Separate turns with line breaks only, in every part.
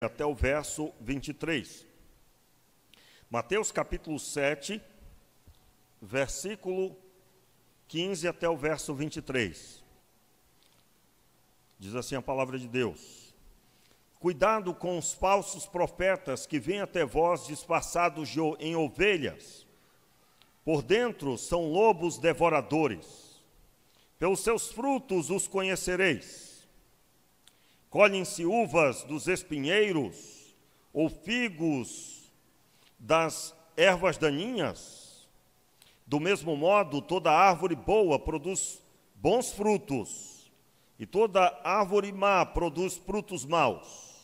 até o verso 23. Mateus capítulo 7, versículo 15 até o verso 23. Diz assim a palavra de Deus: Cuidado com os falsos profetas que vêm até vós disfarçados em ovelhas. Por dentro são lobos devoradores. Pelos seus frutos os conhecereis. Colhem-se uvas dos espinheiros ou figos das ervas daninhas? Do mesmo modo, toda árvore boa produz bons frutos, e toda árvore má produz frutos maus.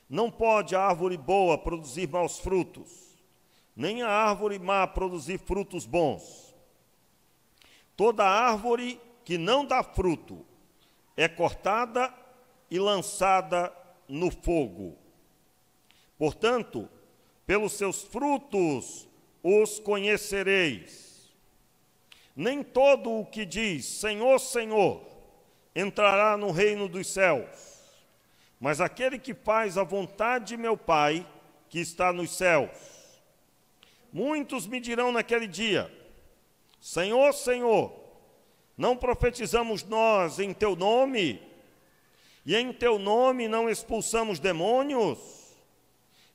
Não pode a árvore boa produzir maus frutos, nem a árvore má produzir frutos bons. Toda árvore que não dá fruto é cortada e lançada no fogo. Portanto, pelos seus frutos os conhecereis. Nem todo o que diz Senhor, Senhor entrará no reino dos céus, mas aquele que faz a vontade de meu Pai que está nos céus. Muitos me dirão naquele dia: Senhor, Senhor, não profetizamos nós em teu nome? E em teu nome não expulsamos demônios?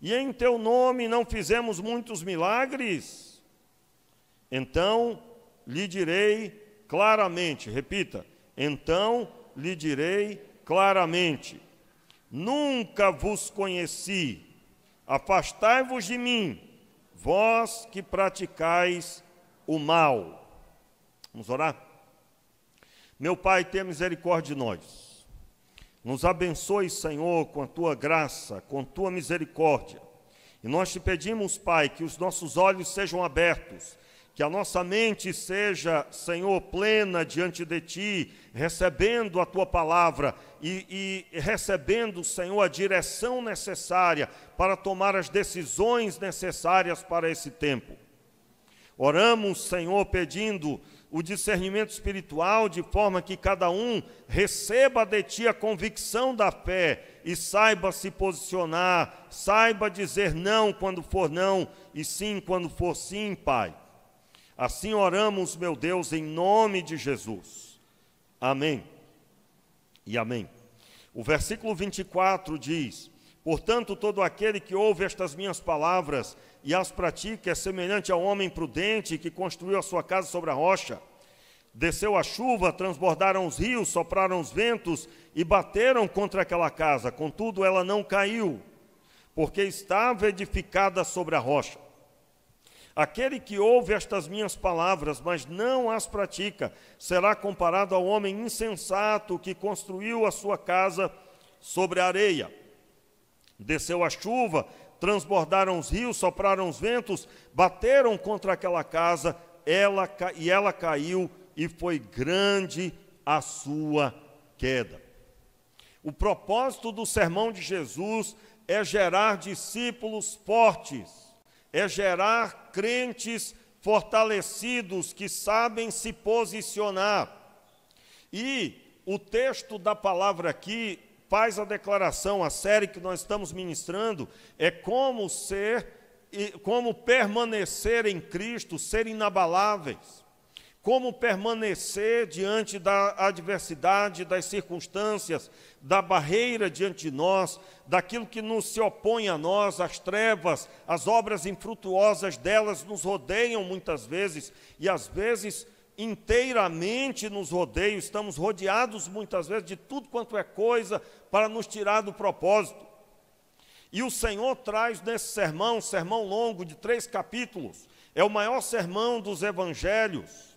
E em teu nome não fizemos muitos milagres? Então lhe direi claramente, repita, então lhe direi claramente: nunca vos conheci, afastai-vos de mim, vós que praticais o mal. Vamos orar? Meu Pai, tenha misericórdia de nós. Nos abençoe, Senhor, com a Tua graça, com a Tua misericórdia. E nós te pedimos, Pai, que os nossos olhos sejam abertos, que a nossa mente seja, Senhor, plena diante de Ti, recebendo a Tua palavra e recebendo, Senhor, a direção necessária para tomar as decisões necessárias para esse tempo. Oramos, Senhor, pedindo o discernimento espiritual, de forma que cada um receba de Ti a convicção da fé e saiba se posicionar, saiba dizer não quando for não e sim quando for sim, Pai. Assim oramos, meu Deus, em nome de Jesus. Amém e amém. O versículo 24 diz: Portanto, todo aquele que ouve estas minhas palavras e as pratica é semelhante ao homem prudente que construiu a sua casa sobre a rocha. Desceu a chuva, transbordaram os rios, sopraram os ventos e bateram contra aquela casa. Contudo, ela não caiu, porque estava edificada sobre a rocha. Aquele que ouve estas minhas palavras, mas não as pratica, será comparado ao homem insensato que construiu a sua casa sobre a areia. Desceu a chuva, transbordaram os rios, sopraram os ventos, bateram contra aquela casa, e ela caiu, e foi grande a sua queda. O propósito do sermão de Jesus é gerar discípulos fortes, é gerar crentes fortalecidos que sabem se posicionar. E o texto da palavra aqui faz a declaração, a série que nós estamos ministrando, é como permanecer em Cristo, ser inabaláveis, como permanecer diante da adversidade, das circunstâncias, da barreira diante de nós, daquilo que nos se opõe a nós, as trevas, as obras infrutuosas delas nos rodeiam muitas vezes, e às vezes inteiramente nos rodeiam, estamos rodeados muitas vezes de tudo quanto é coisa para nos tirar do propósito. E o Senhor traz nesse sermão, um sermão longo de 3 capítulos, é o maior sermão dos evangelhos.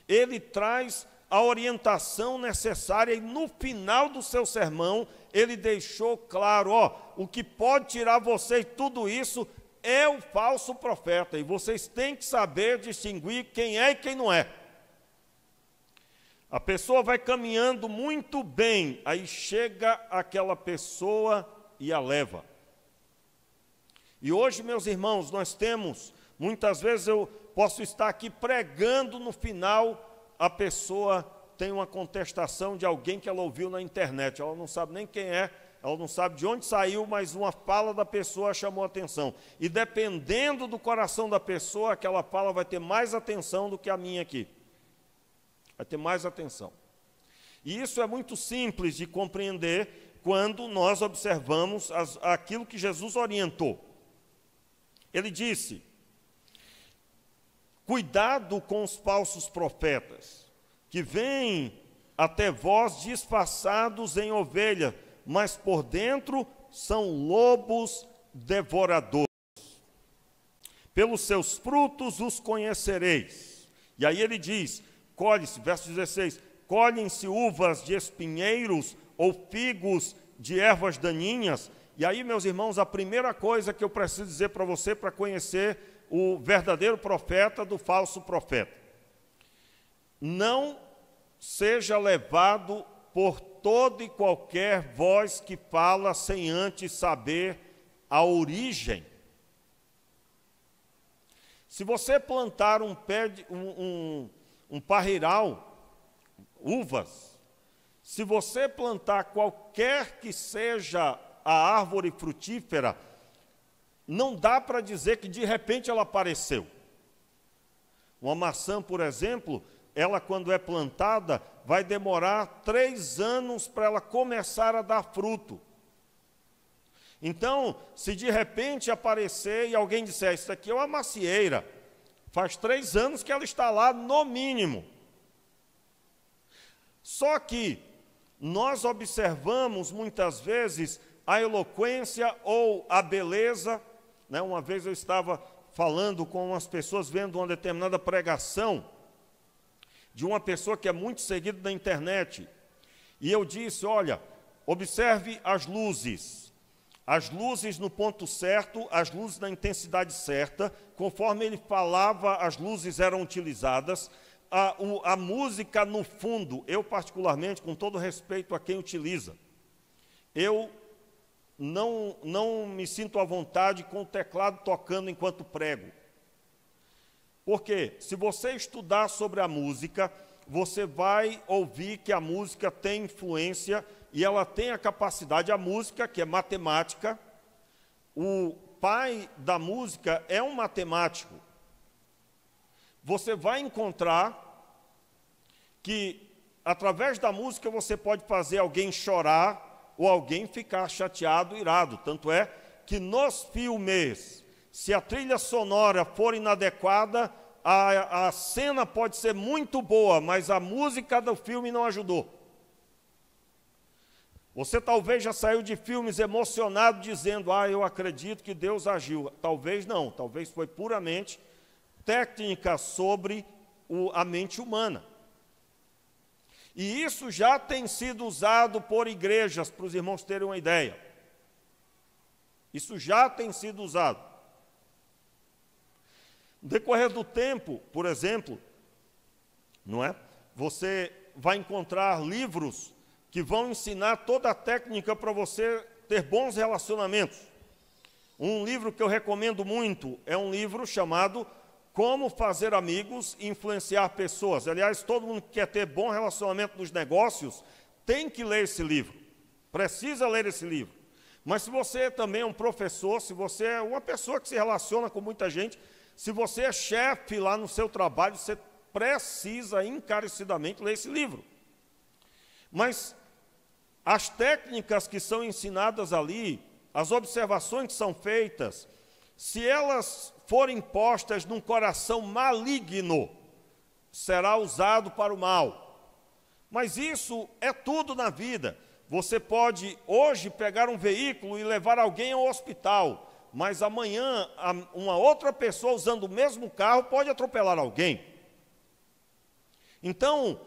Ele traz a orientação necessária e no final do seu sermão, ele deixou claro, o que pode tirar vocês tudo isso é o falso profeta, e vocês têm que saber distinguir quem é e quem não é. A pessoa vai caminhando muito bem, aí chega aquela pessoa e a leva. E hoje, meus irmãos, nós temos, muitas vezes eu posso estar aqui pregando, no final a pessoa tem uma contestação de alguém que ela ouviu na internet, ela não sabe nem quem é, ela não sabe de onde saiu, mas uma fala da pessoa chamou a atenção. E dependendo do coração da pessoa, aquela fala vai ter mais atenção do que a minha aqui. Vai ter mais atenção. E isso é muito simples de compreender quando nós observamos aquilo que Jesus orientou. Ele disse: cuidado com os falsos profetas, que vêm até vós disfarçados em ovelha, mas por dentro são lobos devoradores. Pelos seus frutos os conhecereis. E aí ele diz, colhe-se, verso 16, colhem-se uvas de espinheiros ou figos de ervas daninhas. E aí, meus irmãos, a primeira coisa que eu preciso dizer para você, para conhecer o verdadeiro profeta do falso profeta: não seja levado por toda e qualquer voz que fala sem antes saber a origem. Se você plantar um parreiral, uvas, se você plantar qualquer que seja a árvore frutífera, não dá para dizer que de repente ela apareceu. Uma maçã, por exemplo, ela quando é plantada, vai demorar 3 anos para ela começar a dar fruto. Então, se de repente aparecer e alguém disser, isso aqui é uma macieira, faz 3 anos que ela está lá, no mínimo. Só que nós observamos muitas vezes a eloquência ou a beleza, né? Uma vez eu estava falando com umas pessoas, vendo uma determinada pregação de uma pessoa que é muito seguida na internet, e eu disse, olha, observe as luzes no ponto certo, as luzes na intensidade certa, conforme ele falava, as luzes eram utilizadas, a música no fundo, eu particularmente, com todo respeito a quem utiliza, eu não me sinto à vontade com o teclado tocando enquanto prego. Porque se você estudar sobre a música, você vai ouvir que a música tem influência e ela tem a capacidade, a música, que é matemática, o pai da música é um matemático. Você vai encontrar que, através da música, você pode fazer alguém chorar ou alguém ficar chateado, irado. Tanto é que nos filmes, se a trilha sonora for inadequada, a cena pode ser muito boa, mas a música do filme não ajudou. Você talvez já saiu de filmes emocionado dizendo, eu acredito que Deus agiu. Talvez não, talvez foi puramente técnica sobre a mente humana. E isso já tem sido usado por igrejas, para os irmãos terem uma ideia. Isso já tem sido usado. No decorrer do tempo, por exemplo, não é? Você vai encontrar livros que vão ensinar toda a técnica para você ter bons relacionamentos. Um livro que eu recomendo muito é um livro chamado Como Fazer Amigos e Influenciar Pessoas. Aliás, todo mundo que quer ter bom relacionamento nos negócios tem que ler esse livro. Precisa ler esse livro. Mas se você também é um professor, se você é uma pessoa que se relaciona com muita gente, se você é chefe lá no seu trabalho, você precisa encarecidamente ler esse livro. Mas as técnicas que são ensinadas ali, as observações que são feitas, se elas forem postas num coração maligno, será usado para o mal. Mas isso é tudo na vida. Você pode hoje pegar um veículo e levar alguém ao hospital, mas amanhã uma outra pessoa usando o mesmo carro pode atropelar alguém. Então,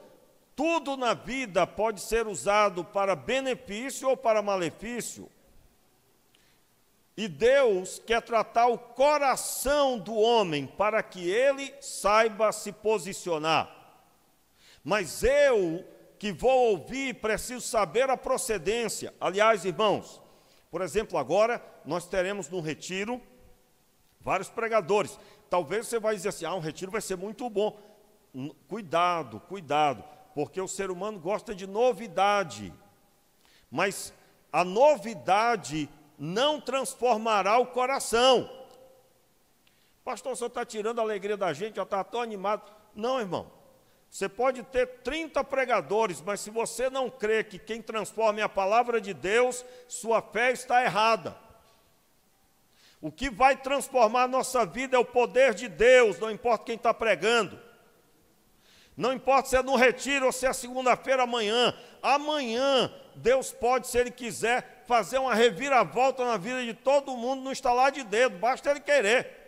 tudo na vida pode ser usado para benefício ou para malefício. E Deus quer tratar o coração do homem para que ele saiba se posicionar. Mas eu, que vou ouvir, preciso saber a procedência. Aliás, irmãos, por exemplo, agora nós teremos no retiro vários pregadores. Talvez você vai dizer assim, um retiro vai ser muito bom. Cuidado, cuidado, porque o ser humano gosta de novidade. Mas a novidade não transformará o coração. Pastor, o senhor está tirando a alegria da gente, já está tão animado. Não, irmão. Você pode ter 30 pregadores, mas se você não crê que quem transforma é a palavra de Deus, sua fé está errada. O que vai transformar a nossa vida é o poder de Deus, não importa quem está pregando. Não importa se é no retiro ou se é segunda-feira amanhã. Amanhã, Deus pode, se Ele quiser, fazer uma reviravolta na vida de todo mundo no estalar de dedo, basta Ele querer.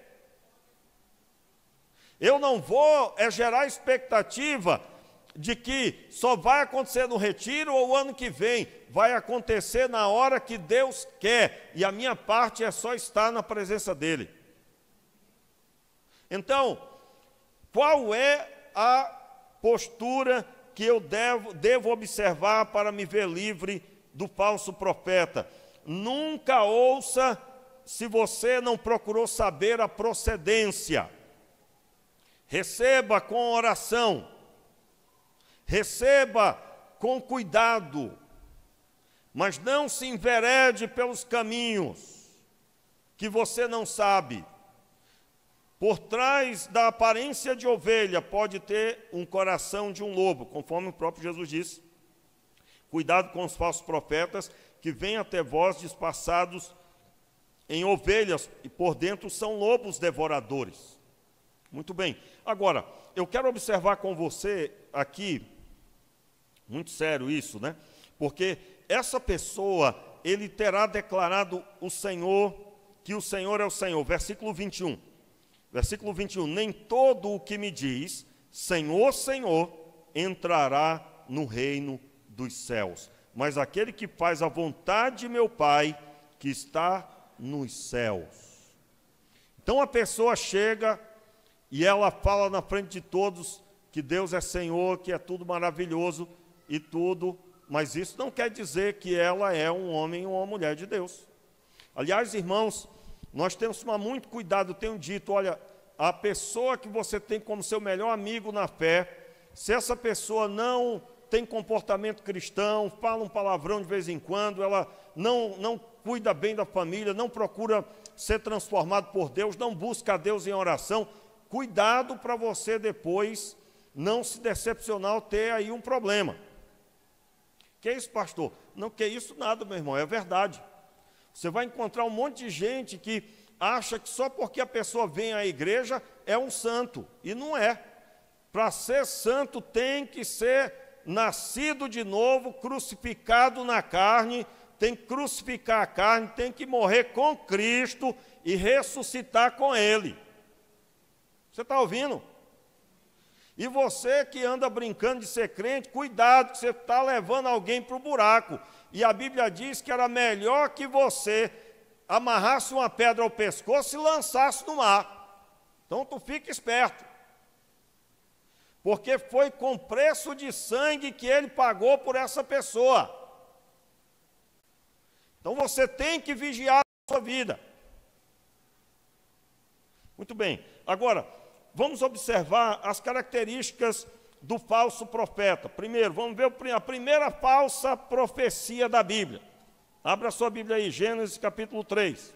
Eu não vou gerar expectativa de que só vai acontecer no retiro ou o ano que vem. Vai acontecer na hora que Deus quer. E a minha parte é só estar na presença dEle. Então, qual é a postura que eu devo observar para me ver livre do falso profeta? Nunca ouça se você não procurou saber a procedência. Receba com oração, receba com cuidado, mas não se enverede pelos caminhos que você não sabe. Por trás da aparência de ovelha pode ter um coração de um lobo, conforme o próprio Jesus disse. Cuidado com os falsos profetas que vêm até vós disfarçados em ovelhas e por dentro são lobos devoradores. Muito bem. Agora, eu quero observar com você aqui, muito sério isso, né? Porque essa pessoa, ele terá declarado o Senhor, que o Senhor é o Senhor. Versículo 21. Versículo 21. Nem todo o que me diz, Senhor, Senhor, entrará no reino dos céus, mas aquele que faz a vontade de meu Pai, que está nos céus. Então a pessoa chega e ela fala na frente de todos que Deus é Senhor, que é tudo maravilhoso e tudo, mas isso não quer dizer que ela é um homem ou uma mulher de Deus. Aliás, irmãos, nós temos que tomar muito cuidado. Eu tenho dito, olha, a pessoa que você tem como seu melhor amigo na fé, se essa pessoa não tem comportamento cristão, fala um palavrão de vez em quando, ela não cuida bem da família, não procura ser transformado por Deus, não busca a Deus em oração, cuidado para você depois não se decepcionar ou ter aí um problema. Que é isso, pastor? Não, que é isso nada, meu irmão, é verdade. Você vai encontrar um monte de gente que acha que só porque a pessoa vem à igreja é um santo, e não é. Para ser santo tem que ser nascido de novo, crucificado na carne, tem que crucificar a carne, tem que morrer com Cristo e ressuscitar com Ele. Você está ouvindo? E você que anda brincando de ser crente, cuidado, que você está levando alguém para o buraco. E a Bíblia diz que era melhor que você amarrasse uma pedra ao pescoço e lançasse no mar. Então tu fica esperto. Porque foi com preço de sangue que ele pagou por essa pessoa. Então você tem que vigiar a sua vida. Muito bem. Agora, vamos observar as características do falso profeta. Primeiro, vamos ver a primeira falsa profecia da Bíblia. Abra sua Bíblia aí, Gênesis capítulo 3.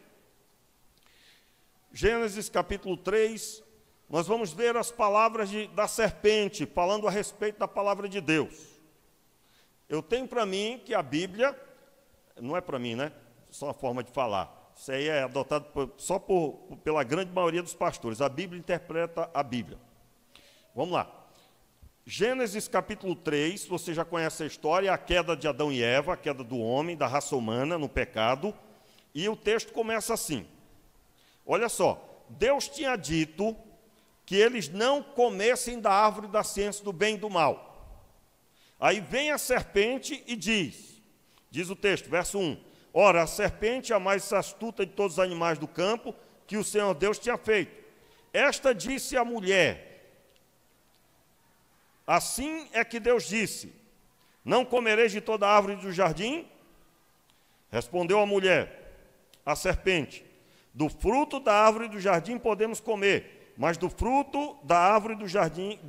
Gênesis capítulo 3, nós vamos ver as palavras da serpente, falando a respeito da palavra de Deus. Eu tenho para mim que a Bíblia, não é para mim, né? Só uma forma de falar. Isso aí é adotado só pela grande maioria dos pastores. A Bíblia interpreta a Bíblia. Vamos lá. Gênesis capítulo 3, você já conhece a história, a queda de Adão e Eva, a queda do homem, da raça humana no pecado. E o texto começa assim. Olha só, Deus tinha dito que eles não comessem da árvore da ciência do bem e do mal. Aí vem a serpente e diz o texto, verso 1, ora, a serpente é a mais astuta de todos os animais do campo que o Senhor Deus tinha feito. Esta disse à mulher, assim é que Deus disse, não comereis de toda a árvore do jardim? Respondeu a mulher, a serpente, do fruto da árvore do jardim podemos comer, mas do fruto da árvore do jardim,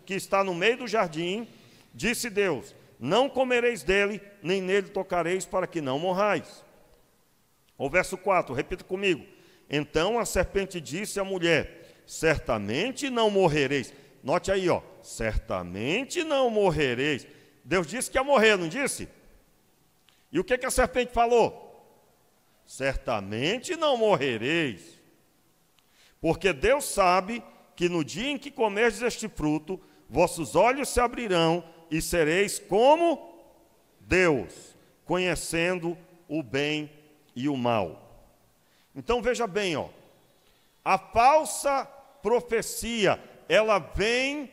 que está no meio do jardim, disse Deus, não comereis dele, nem nele tocareis, para que não morrais. O verso 4, repita comigo. Então a serpente disse à mulher, certamente não morrereis. Note aí, ó, certamente não morrereis. Deus disse que ia morrer, não disse? E o que a serpente falou? Certamente não morrereis. Porque Deus sabe que no dia em que comerdes este fruto, vossos olhos se abrirão e sereis como Deus, conhecendo o bem e o mal. Então veja bem, ó, a falsa profecia, ela vem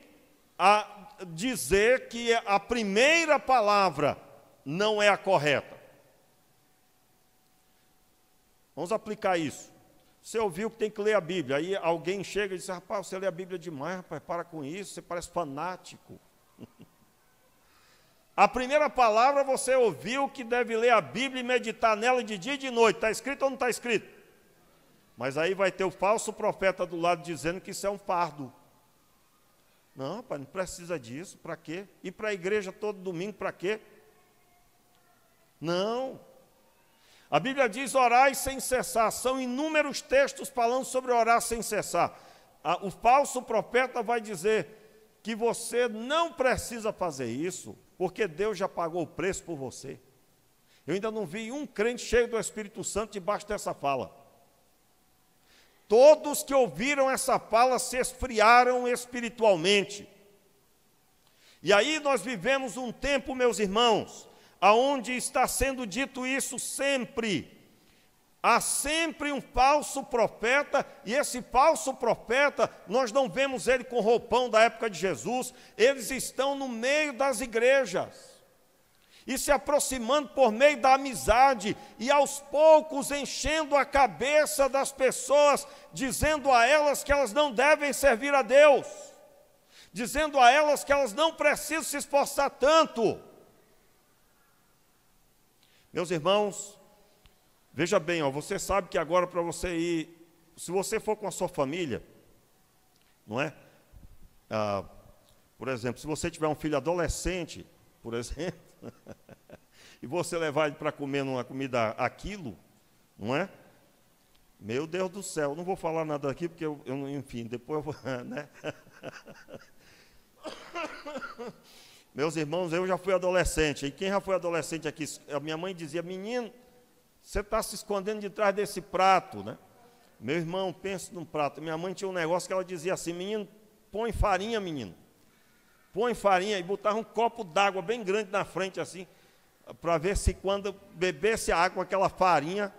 a dizer que a primeira palavra não é a correta. Vamos aplicar isso. Você ouviu que tem que ler a Bíblia, aí alguém chega e diz, rapaz, você lê a Bíblia demais, rapaz, para com isso, você parece fanático. A primeira palavra você ouviu que deve ler a Bíblia e meditar nela de dia e de noite. Está escrito ou não está escrito? Mas aí vai ter o falso profeta do lado dizendo que isso é um fardo. Não, rapaz, não precisa disso, para quê? Ir para a igreja todo domingo, para quê? Não. A Bíblia diz orai sem cessar. São inúmeros textos falando sobre orar sem cessar. O falso profeta vai dizer que você não precisa fazer isso, porque Deus já pagou o preço por você. Eu ainda não vi um crente cheio do Espírito Santo debaixo dessa fala. Todos que ouviram essa fala se esfriaram espiritualmente. E aí nós vivemos um tempo, meus irmãos, aonde está sendo dito isso sempre. Há sempre um falso profeta, e esse falso profeta, nós não vemos ele com roupão da época de Jesus, eles estão no meio das igrejas, e se aproximando por meio da amizade, e aos poucos enchendo a cabeça das pessoas, dizendo a elas que elas não devem servir a Deus, dizendo a elas que elas não precisam se esforçar tanto. Meus irmãos, veja bem, ó, você sabe que agora para você ir, se você for com a sua família, não é? Por exemplo, se você tiver um filho adolescente, por exemplo, e você levar ele para comer numa comida a quilo, não é? Meu Deus do céu, não vou falar nada aqui, porque enfim, depois eu vou, né? Meus irmãos, eu já fui adolescente, e quem já foi adolescente aqui, a minha mãe dizia, menino, você está se escondendo de trás desse prato, né? Meu irmão, pensa num prato. Minha mãe tinha um negócio que ela dizia assim, menino, põe farinha, menino. Põe farinha, e botava um copo d'água bem grande na frente assim, para ver se quando bebesse a água, aquela farinha,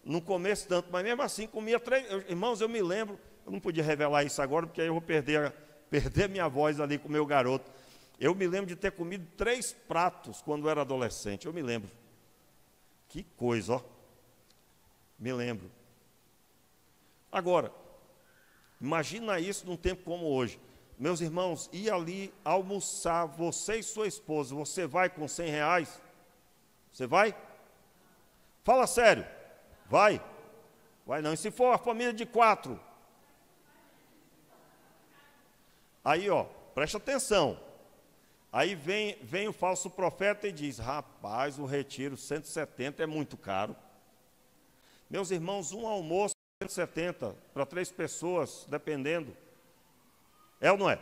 não comesse tanto. Mas mesmo assim, comia 3... Irmãos, eu me lembro, eu não podia revelar isso agora, porque aí eu vou perder minha voz ali com o meu garoto. Eu me lembro de ter comido 3 pratos quando eu era adolescente, eu me lembro. Que coisa, ó. Me lembro. Agora, imagina isso num tempo como hoje. Meus irmãos, ir ali almoçar, você e sua esposa, você vai com R$100? Você vai? Fala sério. Vai? Vai não. E se for a família de 4? Aí, ó, presta atenção. Aí vem o falso profeta e diz, rapaz, o retiro 170 é muito caro. Meus irmãos, um almoço 170 para 3 pessoas, dependendo. É ou não é?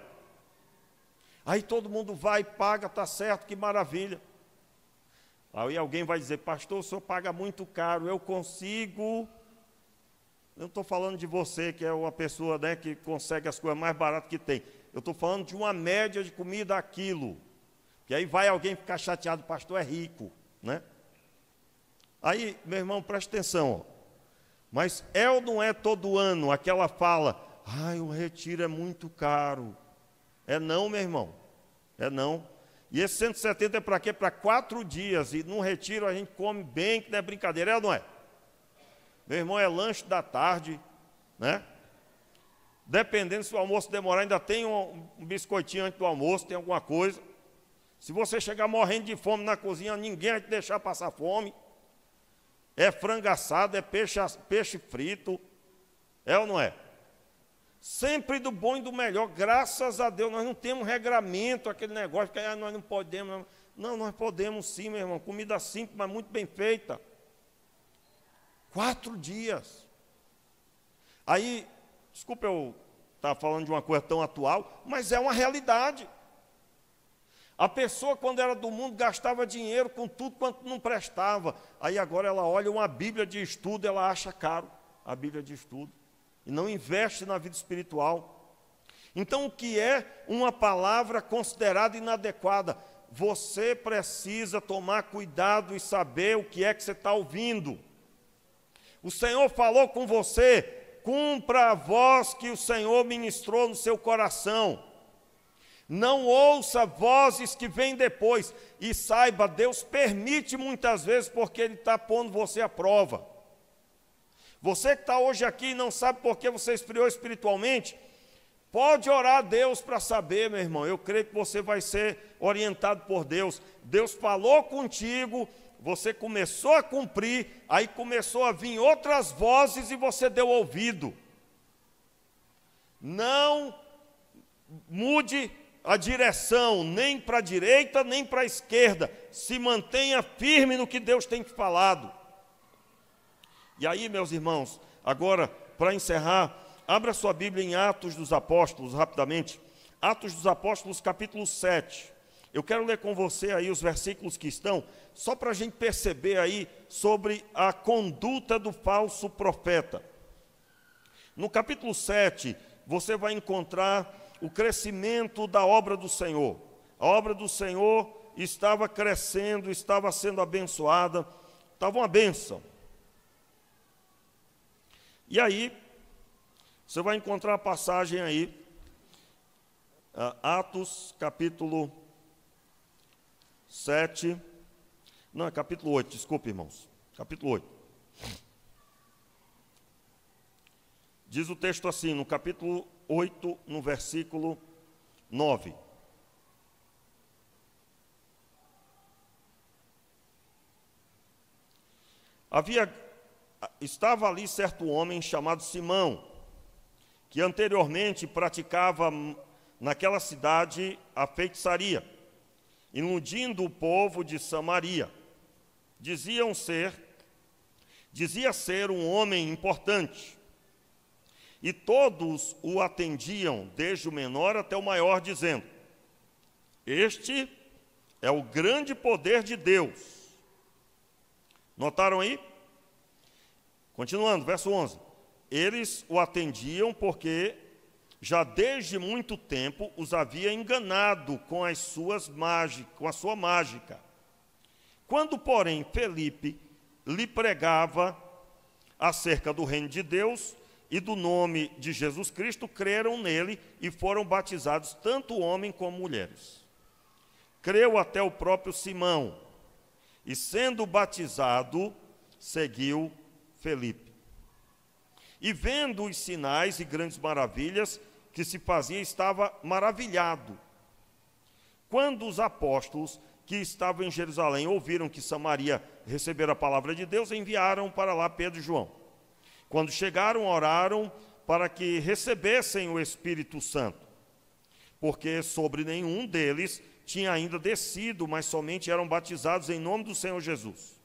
Aí todo mundo vai, paga, está certo, que maravilha. Aí alguém vai dizer, pastor, o senhor paga muito caro, eu consigo. Eu não estou falando de você, que é uma pessoa, né, que consegue as coisas mais baratas que tem. Eu estou falando de uma média de comida a quilo. Que aí vai alguém ficar chateado, o pastor é rico, né? Aí, meu irmão, preste atenção, ó. Mas é ou não é todo ano aquela fala, ai, o retiro é muito caro. É não, meu irmão, é não. E esse 170 é para quê? Para 4 dias, e num retiro a gente come bem, que não é brincadeira, é ou não é? Meu irmão, é lanche da tarde, né? Dependendo se o almoço demorar, ainda tem um biscoitinho antes do almoço, tem alguma coisa. Se você chegar morrendo de fome na cozinha, ninguém vai te deixar passar fome. É frango assado, é peixe frito. É ou não é? Sempre do bom e do melhor. Graças a Deus, nós não temos regramento, aquele negócio que nós não podemos. Não, nós podemos sim, meu irmão, comida simples, mas muito bem feita. 4 dias. Aí, desculpa eu estar falando de uma coisa tão atual, mas é uma realidade. A pessoa, quando era do mundo, gastava dinheiro com tudo quanto não prestava. Aí agora ela olha uma Bíblia de estudo, ela acha caro a Bíblia de estudo. E não investe na vida espiritual. Então, o que é uma palavra considerada inadequada? Você precisa tomar cuidado e saber o que é que você está ouvindo. O Senhor falou com você, cumpra a voz que o Senhor ministrou no seu coração. Não ouça vozes que vêm depois. E saiba, Deus permite muitas vezes porque Ele está pondo você à prova. Você que está hoje aqui e não sabe por que você esfriou espiritualmente, pode orar a Deus para saber, meu irmão. Eu creio que você vai ser orientado por Deus. Deus falou contigo, você começou a cumprir, aí começou a vir outras vozes e você deu ouvido. Não mude a direção, nem para a direita, nem para a esquerda. Se mantenha firme no que Deus tem te falado. E aí, meus irmãos, agora, para encerrar, abra sua Bíblia em Atos dos Apóstolos, rapidamente. Atos dos Apóstolos, capítulo 7. Eu quero ler com você aí os versículos que estão, só para a gente perceber aí sobre a conduta do falso profeta. No capítulo 7, você vai encontrar o crescimento da obra do Senhor. A obra do Senhor estava crescendo, estava sendo abençoada, estava uma bênção. E aí, você vai encontrar a passagem aí, Atos, capítulo 7, não, é capítulo 8, desculpe, irmãos, capítulo 8. Diz o texto assim, no capítulo 8, no versículo 9. Estava ali certo homem chamado Simão, que anteriormente praticava naquela cidade a feitiçaria, iludindo o povo de Samaria. Dizia ser um homem importante, e todos o atendiam, desde o menor até o maior, dizendo: este é o grande poder de Deus. Notaram aí? Continuando, verso 11. Eles o atendiam porque já desde muito tempo os havia enganado com a sua mágica. Quando, porém, Felipe lhe pregava acerca do reino de Deus e do nome de Jesus Cristo, creram nele e foram batizados tanto homem como mulheres. Creu até o próprio Simão, e sendo batizado, seguiu Felipe. E vendo os sinais e grandes maravilhas que se faziam, estava maravilhado. Quando os apóstolos que estavam em Jerusalém ouviram que Samaria recebera a palavra de Deus, enviaram para lá Pedro e João. Quando chegaram, oraram para que recebessem o Espírito Santo, porque sobre nenhum deles tinha ainda descido, mas somente eram batizados em nome do Senhor Jesus.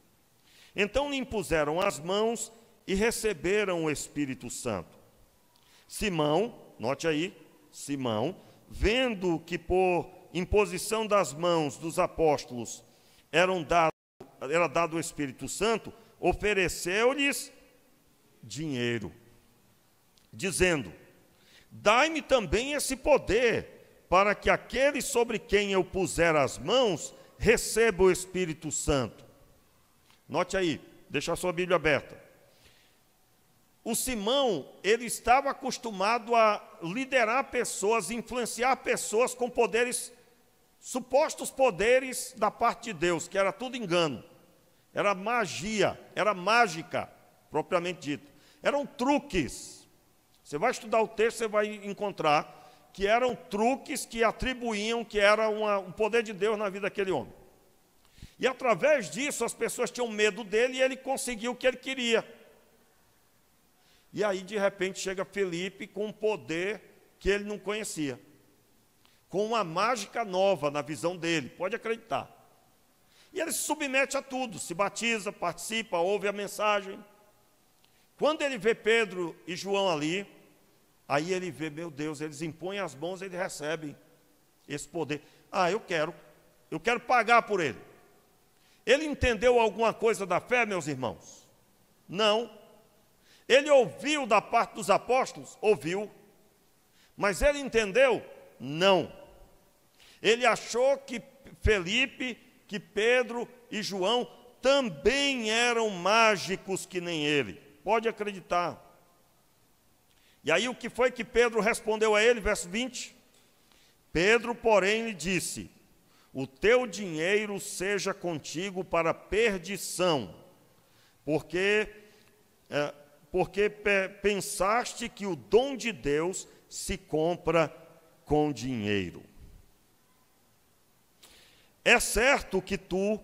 Então lhe impuseram as mãos e receberam o Espírito Santo. Simão, note aí, Simão, vendo que por imposição das mãos dos apóstolos era dado o Espírito Santo, ofereceu-lhes dinheiro, dizendo: dai-me também esse poder, para que aquele sobre quem eu puser as mãos receba o Espírito Santo. Note aí, deixa a sua Bíblia aberta. O Simão, ele estava acostumado a liderar pessoas, influenciar pessoas com poderes, supostos poderes da parte de Deus, que era tudo engano. Era magia, era mágica, propriamente dito. Eram truques. Você vai estudar o texto, você vai encontrar que eram truques que atribuíam que era um poder de Deus na vida daquele homem. E através disso as pessoas tinham medo dele e ele conseguiu o que ele queria. E aí de repente chega Felipe com um poder que ele não conhecia, com uma mágica nova na visão dele, pode acreditar. E ele se submete a tudo, se batiza, participa, ouve a mensagem. Quando ele vê Pedro e João ali, aí ele vê, meu Deus, eles impõem as mãos, eles recebem esse poder. Eu quero pagar por ele. Ele entendeu alguma coisa da fé, meus irmãos? Não. Ele ouviu da parte dos apóstolos? Ouviu. Mas ele entendeu? Não. Ele achou que Felipe, que Pedro e João também eram mágicos que nem ele. Pode acreditar. E aí o que foi que Pedro respondeu a ele, verso 20? Pedro, porém, lhe disse: o teu dinheiro seja contigo para perdição, porque pensaste que o dom de Deus se compra com dinheiro. É certo que tu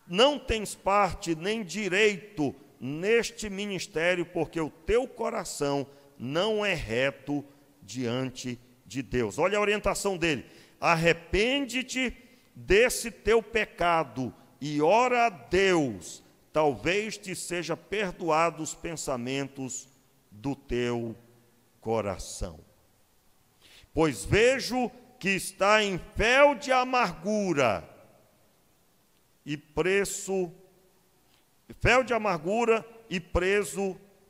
não tens parte nem direito neste ministério, porque o teu coração não é reto diante de Deus. Olha a orientação dele: arrepende-te desse teu pecado e ora a Deus, talvez te seja perdoado os pensamentos do teu coração. Pois vejo que está em fel de amargura e preso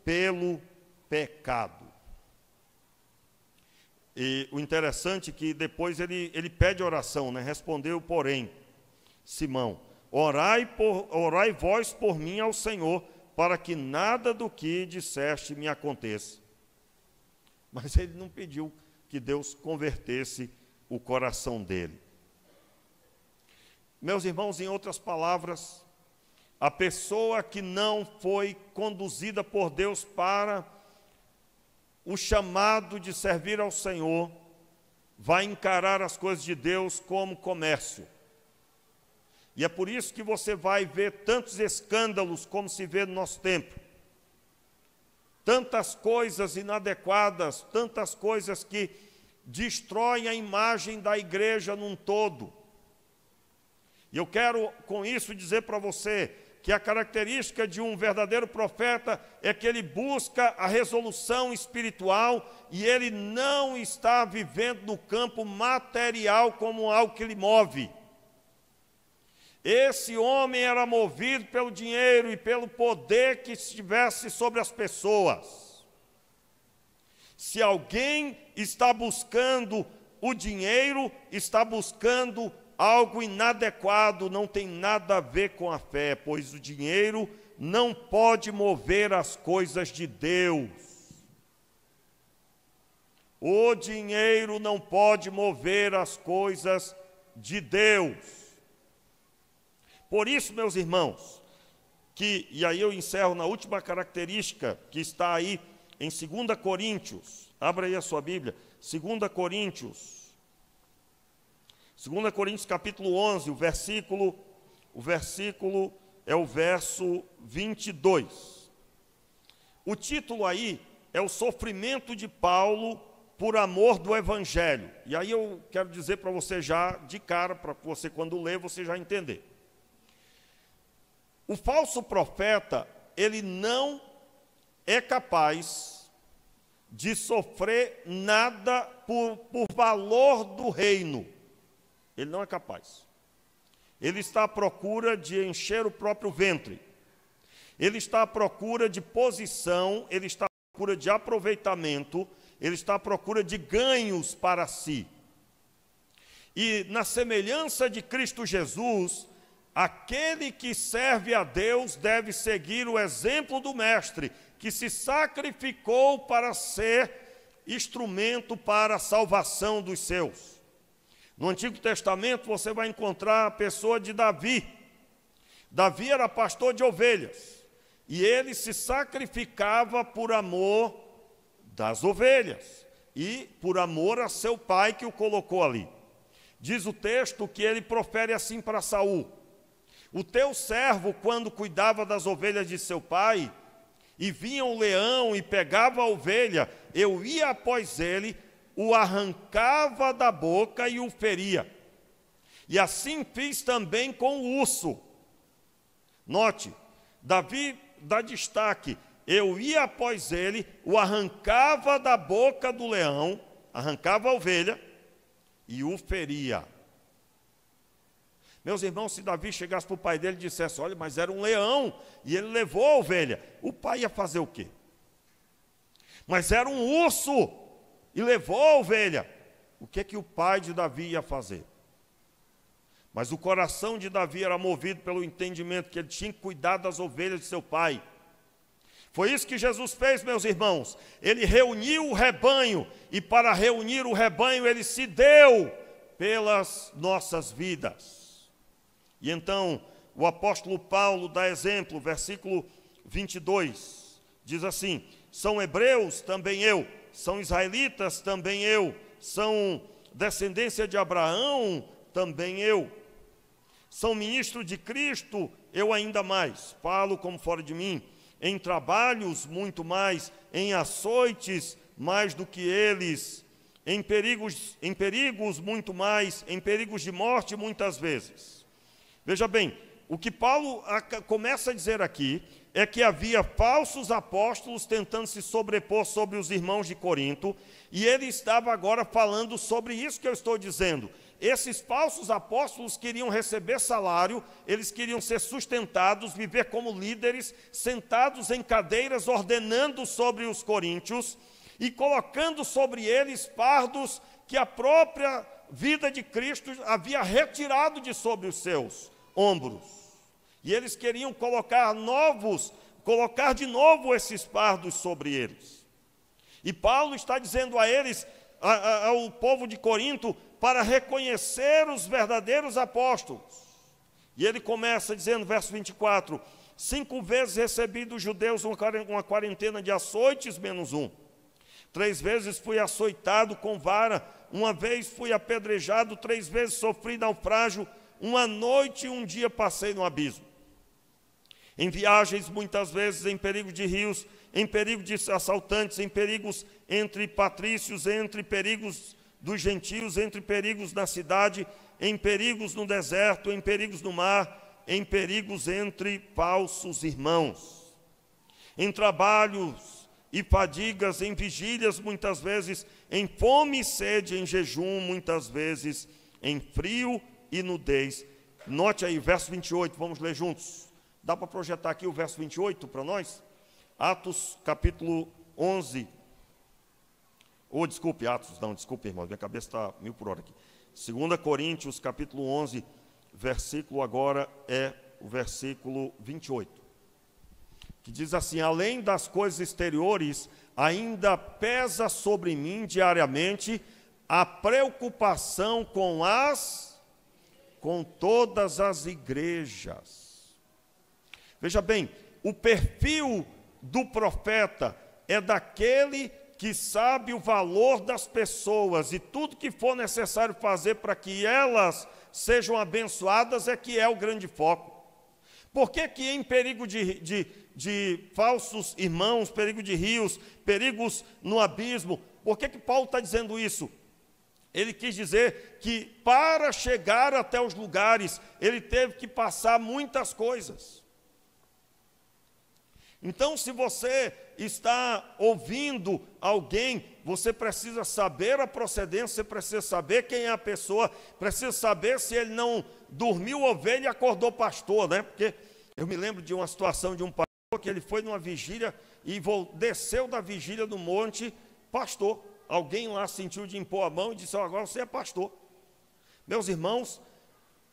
pelo pecado. E o interessante é que depois ele pede oração, né? Respondeu, porém, Simão: orai vós por mim ao Senhor, para que nada do que disseste me aconteça. Mas ele não pediu que Deus convertesse o coração dele. Meus irmãos, em outras palavras, a pessoa que não foi conduzida por Deus para o chamado de servir ao Senhor, vai encarar as coisas de Deus como comércio. E é por isso que você vai ver tantos escândalos como se vê no nosso tempo. Tantas coisas inadequadas, tantas coisas que destroem a imagem da igreja num todo. E eu quero com isso dizer para você que a característica de um verdadeiro profeta é que ele busca a resolução espiritual e ele não está vivendo no campo material como algo que lhe move. Esse homem era movido pelo dinheiro e pelo poder que estivesse sobre as pessoas. Se alguém está buscando o dinheiro, está buscando algo inadequado, não tem nada a ver com a fé, pois o dinheiro não pode mover as coisas de Deus. O dinheiro não pode mover as coisas de Deus. Por isso, meus irmãos, e aí eu encerro na última característica que está aí em 2 Coríntios, abra aí a sua Bíblia, 2 Coríntios capítulo 11, o versículo é o verso 22. O título aí é o sofrimento de Paulo por amor do Evangelho. E aí eu quero dizer para você já de cara, para que você quando ler, você já entender. O falso profeta, ele não é capaz de sofrer nada por valor do reino. Ele não é capaz. Ele está à procura de encher o próprio ventre. Ele está à procura de posição, ele está à procura de aproveitamento, ele está à procura de ganhos para si. E na semelhança de Cristo Jesus, aquele que serve a Deus deve seguir o exemplo do Mestre, que se sacrificou para ser instrumento para a salvação dos seus. No Antigo Testamento você vai encontrar a pessoa de Davi. Davi era pastor de ovelhas, e ele se sacrificava por amor das ovelhas, e por amor a seu pai que o colocou ali. Diz o texto que ele profere assim para Saul: o teu servo, quando cuidava das ovelhas de seu pai, e vinha um leão e pegava a ovelha, eu ia após ele, o arrancava da boca e o feria. E assim fiz também com o urso. Note, Davi dá destaque. Eu ia após ele, o arrancava da boca do leão, arrancava a ovelha e o feria. Meus irmãos, se Davi chegasse para o pai dele e dissesse, olha, mas era um leão e ele levou a ovelha, o pai ia fazer o quê? Mas era um urso e levou a ovelha. O que o pai de Davi ia fazer? Mas o coração de Davi era movido pelo entendimento que ele tinha que cuidar das ovelhas de seu pai. Foi isso que Jesus fez, meus irmãos. Ele reuniu o rebanho, e para reunir o rebanho, ele se deu pelas nossas vidas. E então, o apóstolo Paulo dá exemplo, versículo 22, diz assim, são hebreus, também eu, são israelitas, também eu, são descendência de Abraão, também eu, são ministros de Cristo, eu ainda mais, falo como fora de mim, em trabalhos muito mais, em açoites mais do que eles, em perigos muito mais, em perigos de morte muitas vezes. Veja bem, o que Paulo começa a dizer aqui é que havia falsos apóstolos tentando se sobrepor sobre os irmãos de Corinto, e ele estava agora falando sobre isso que eu estou dizendo. Esses falsos apóstolos queriam receber salário, eles queriam ser sustentados, viver como líderes, sentados em cadeiras, ordenando sobre os coríntios e colocando sobre eles fardos que a própria vida de Cristo havia retirado de sobre os seus ombros. E eles queriam colocar de novo esses fardos sobre eles. E Paulo está dizendo a eles, ao povo de Corinto, para reconhecer os verdadeiros apóstolos. E ele começa dizendo, verso 24, 5 vezes recebi dos judeus uma quarentena de açoites, menos um. 3 vezes fui açoitado com vara, 1 vez fui apedrejado, 3 vezes sofri naufrágio, 1 noite e 1 dia passei no abismo. Em viagens, muitas vezes, em perigo de rios, em perigo de assaltantes, em perigos entre patrícios, entre perigos dos gentios, entre perigos na cidade, em perigos no deserto, em perigos no mar, em perigos entre falsos irmãos. Em trabalhos e fadigas, em vigílias, muitas vezes, em fome e sede, em jejum, muitas vezes, em frio e nudez. Note aí, verso 28, vamos ler juntos. Dá para projetar aqui o verso 28 para nós? Atos, capítulo 11. Desculpe, irmão, minha cabeça está 1000 por hora aqui. 2 Coríntios, capítulo 11, versículo agora é o versículo 28. Que diz assim, além das coisas exteriores, ainda pesa sobre mim diariamente a preocupação com todas as igrejas. Veja bem, o perfil do profeta é daquele que sabe o valor das pessoas e tudo que for necessário fazer para que elas sejam abençoadas é que é o grande foco. Por que em perigo de falsos irmãos, perigo de rios, perigos no abismo, por que Paulo está dizendo isso? Ele quis dizer que para chegar até os lugares, ele teve que passar muitas coisas. Então, se você está ouvindo alguém, você precisa saber a procedência, você precisa saber quem é a pessoa, precisa saber se ele não dormiu ovelha e acordou pastor, né? Porque eu me lembro de uma situação de um pastor que ele foi numa vigília e desceu da vigília do monte, pastor. Alguém lá sentiu de impor a mão e disse, agora você é pastor. Meus irmãos,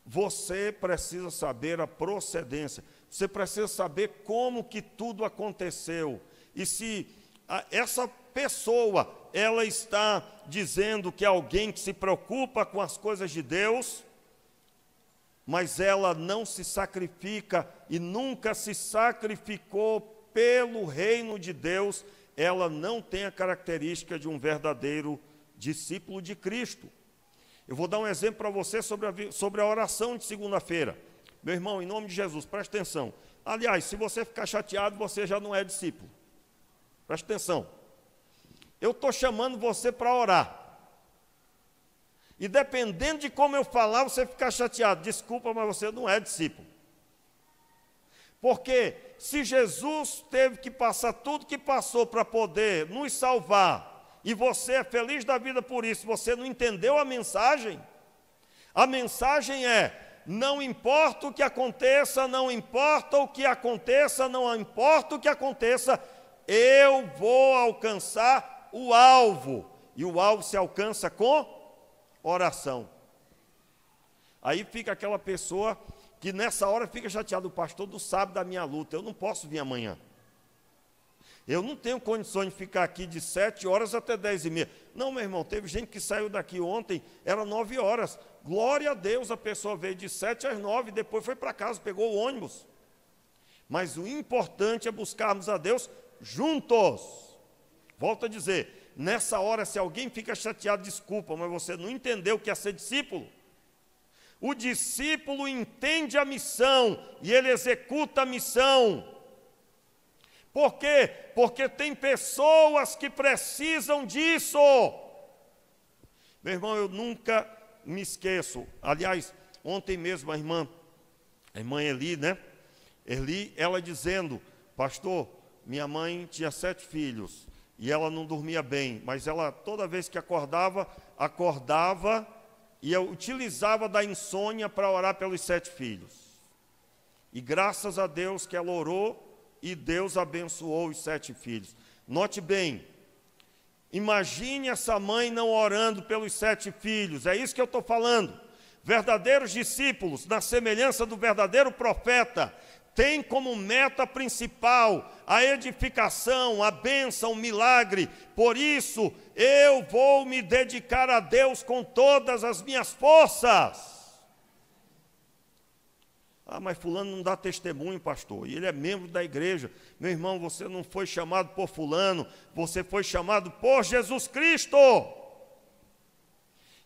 você precisa saber a procedência, você precisa saber como que tudo aconteceu. E se essa pessoa, ela está dizendo que é alguém que se preocupa com as coisas de Deus, mas ela não se sacrifica e nunca se sacrificou pelo reino de Deus, ela não tem a característica de um verdadeiro discípulo de Cristo. Eu vou dar um exemplo para você sobre a oração de segunda-feira. Meu irmão, em nome de Jesus, preste atenção. Aliás, se você ficar chateado, você já não é discípulo. Preste atenção. Eu estou chamando você para orar. E dependendo de como eu falar, você ficar chateado. Desculpa, mas você não é discípulo. Porque se Jesus teve que passar tudo que passou para poder nos salvar, e você é feliz da vida por isso, você não entendeu a mensagem? A mensagem é: não importa o que aconteça, não importa o que aconteça, não importa o que aconteça, eu vou alcançar o alvo. E o alvo se alcança com oração. Aí fica aquela pessoa que nessa hora fica chateado: o pastor não sabe da minha luta, eu não posso vir amanhã. Eu não tenho condições de ficar aqui de 7 horas até 10h30. Não, meu irmão, teve gente que saiu daqui ontem, era 9 horas. Glória a Deus, a pessoa veio de 7 às 9, depois foi para casa, pegou o ônibus. Mas o importante é buscarmos a Deus juntos. Volto a dizer, nessa hora, se alguém fica chateado, desculpa, mas você não entendeu o que é ser discípulo. O discípulo entende a missão e ele executa a missão. Por quê? Porque tem pessoas que precisam disso. Meu irmão, eu nunca me esqueço. Aliás, ontem mesmo a irmã Eli, né? Eli, ela dizendo: pastor, minha mãe tinha 7 filhos e ela não dormia bem, mas ela toda vez que acordava e eu utilizava da insônia para orar pelos 7 filhos. E graças a Deus que ela orou e Deus abençoou os 7 filhos. Note bem, imagine essa mãe não orando pelos 7 filhos, é isso que eu estou falando. Verdadeiros discípulos, na semelhança do verdadeiro profeta, têm como meta principal a edificação, a bênção, o milagre. Por isso, eu vou me dedicar a Deus com todas as minhas forças. Ah, mas fulano não dá testemunho, pastor, e ele é membro da igreja. Meu irmão, você não foi chamado por fulano, você foi chamado por Jesus Cristo.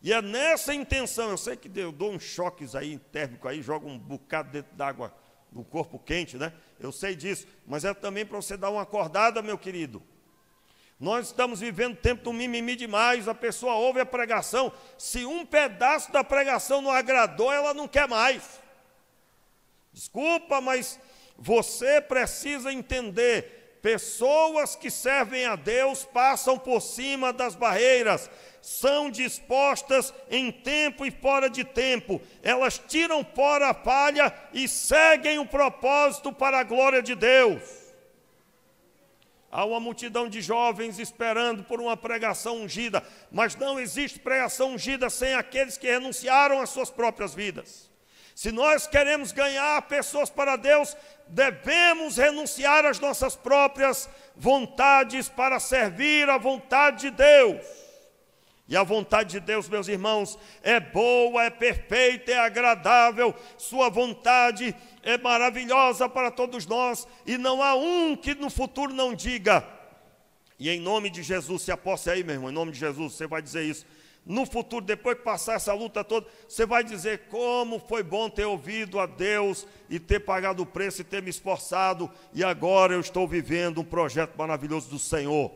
E é nessa intenção, eu sei que eu dou uns choques aí térmicos aí, jogo um bocado dentro d'água no corpo quente, né? Eu sei disso, mas é também para você dar uma acordada, meu querido. Nós estamos vivendo tempo do mimimi demais, a pessoa ouve a pregação, se um pedaço da pregação não agradou, ela não quer mais. Desculpa, mas você precisa entender, pessoas que servem a Deus passam por cima das barreiras, são dispostas em tempo e fora de tempo, elas tiram fora a falha e seguem o propósito para a glória de Deus. Há uma multidão de jovens esperando por uma pregação ungida, mas não existe pregação ungida sem aqueles que renunciaram às suas próprias vidas. Se nós queremos ganhar pessoas para Deus, devemos renunciar às nossas próprias vontades para servir a vontade de Deus. E a vontade de Deus, meus irmãos, é boa, é perfeita, é agradável. Sua vontade é maravilhosa para todos nós. E não há um que no futuro não diga. E em nome de Jesus, se aposse aí, meu irmão, em nome de Jesus, você vai dizer isso. No futuro, depois que passar essa luta toda, você vai dizer: como foi bom ter ouvido a Deus e ter pagado o preço e ter me esforçado, e agora eu estou vivendo um projeto maravilhoso do Senhor.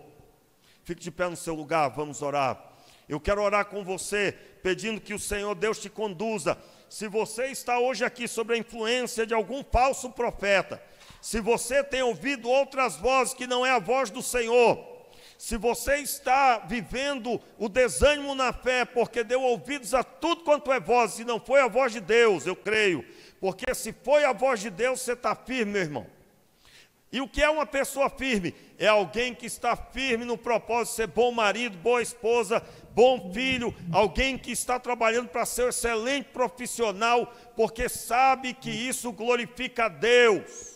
Fique de pé no seu lugar, vamos orar. Eu quero orar com você, pedindo que o Senhor Deus te conduza. Se você está hoje aqui sob a influência de algum falso profeta, se você tem ouvido outras vozes que não é a voz do Senhor, se você está vivendo o desânimo na fé, porque deu ouvidos a tudo quanto é voz, e não foi a voz de Deus, eu creio, porque se foi a voz de Deus, você está firme, meu irmão. E o que é uma pessoa firme? É alguém que está firme no propósito de ser bom marido, boa esposa, bom filho, alguém que está trabalhando para ser um excelente profissional, porque sabe que isso glorifica a Deus.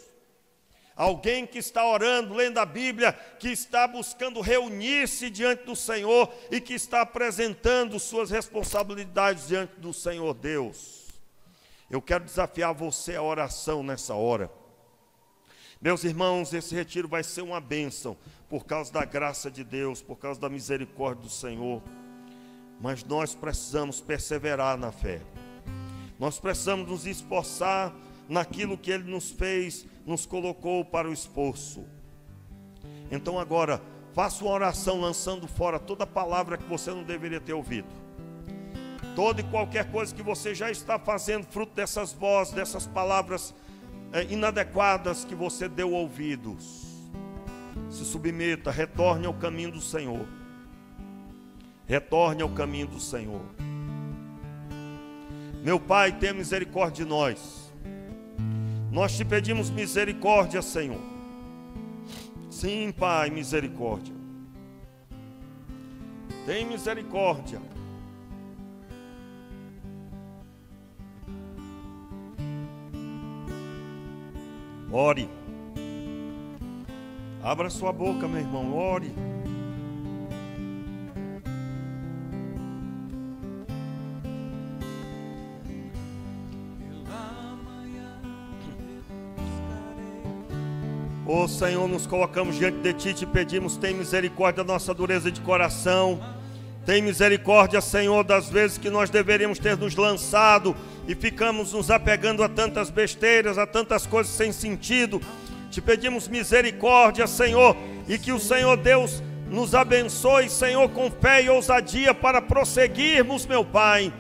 Alguém que está orando, lendo a Bíblia, que está buscando reunir-se diante do Senhor e que está apresentando suas responsabilidades diante do Senhor Deus. Eu quero desafiar você à oração nessa hora. Meus irmãos, esse retiro vai ser uma bênção, por causa da graça de Deus, por causa da misericórdia do Senhor. Mas nós precisamos perseverar na fé. Nós precisamos nos esforçar naquilo que Ele nos fez, nos colocou para o esforço. Então agora, faça uma oração lançando fora toda palavra que você não deveria ter ouvido. toda e qualquer coisa que você já está fazendo, fruto dessas vozes, dessas palavras inadequadas que você deu ouvidos. Se submeta, retorne ao caminho do Senhor. Retorne ao caminho do Senhor. Meu Pai, tenha misericórdia de nós. Nós te pedimos misericórdia, Senhor. Sim, Pai, misericórdia. Tem misericórdia. Ore. Abra sua boca, meu irmão, ore. Ô Senhor, nos colocamos diante de Ti, te pedimos, tem misericórdia da nossa dureza de coração. Tem misericórdia, Senhor, das vezes que nós deveríamos ter nos lançado e ficamos nos apegando a tantas besteiras, a tantas coisas sem sentido. Te pedimos misericórdia, Senhor, e que o Senhor Deus nos abençoe, Senhor, com fé e ousadia para prosseguirmos, meu Pai.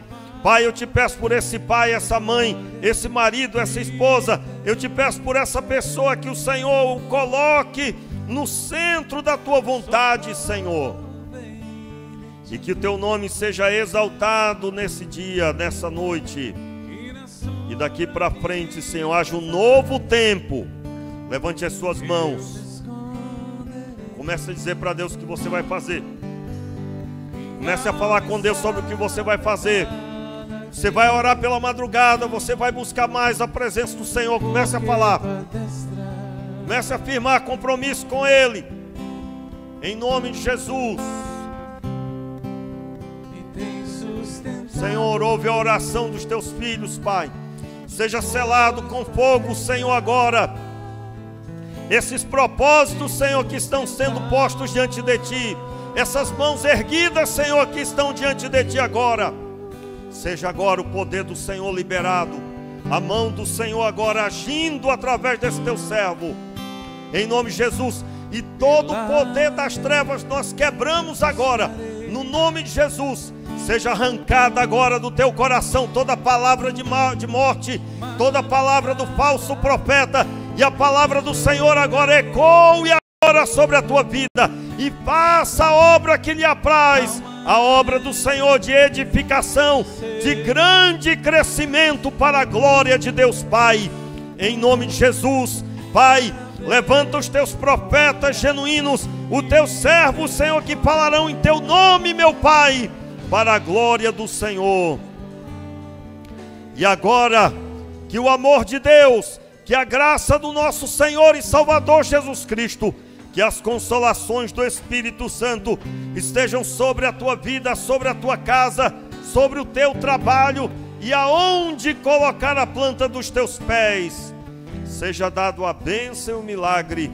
Pai, eu te peço por esse pai, essa mãe, esse marido, essa esposa. Eu te peço por essa pessoa que o Senhor o coloque no centro da tua vontade, Senhor. E que o teu nome seja exaltado nesse dia, nessa noite. E daqui para frente, Senhor, haja um novo tempo. Levante as suas mãos. Comece a dizer para Deus o que você vai fazer. Comece a falar com Deus sobre o que você vai fazer. Você vai orar pela madrugada, você vai buscar mais a presença do Senhor. Comece a falar. Comece a firmar compromisso com Ele. Em nome de Jesus. Senhor, ouve a oração dos teus filhos, Pai. Seja selado com fogo, Senhor, agora. Esses propósitos, Senhor, que estão sendo postos diante de Ti. Essas mãos erguidas, Senhor, que estão diante de Ti agora. Seja agora o poder do Senhor liberado. A mão do Senhor agora agindo através desse teu servo. Em nome de Jesus. E todo o poder das trevas nós quebramos agora. No nome de Jesus. Seja arrancada agora do teu coração toda palavra de morte, toda palavra do falso profeta, e a palavra do Senhor agora ecoe agora sobre a tua vida, e faça a obra que lhe apraz, a obra do Senhor de edificação, de grande crescimento para a glória de Deus Pai, em nome de Jesus. Pai, levanta os teus profetas genuínos, os teus servos, Senhor, que falarão em teu nome, meu Pai, para a glória do Senhor. E agora, que o amor de Deus, que a graça do nosso Senhor e Salvador Jesus Cristo, que as consolações do Espírito Santo estejam sobre a tua vida, sobre a tua casa, sobre o teu trabalho e aonde colocar a planta dos teus pés. Seja dado a bênção e o milagre,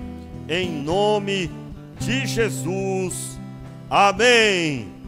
em nome de Jesus. Amém.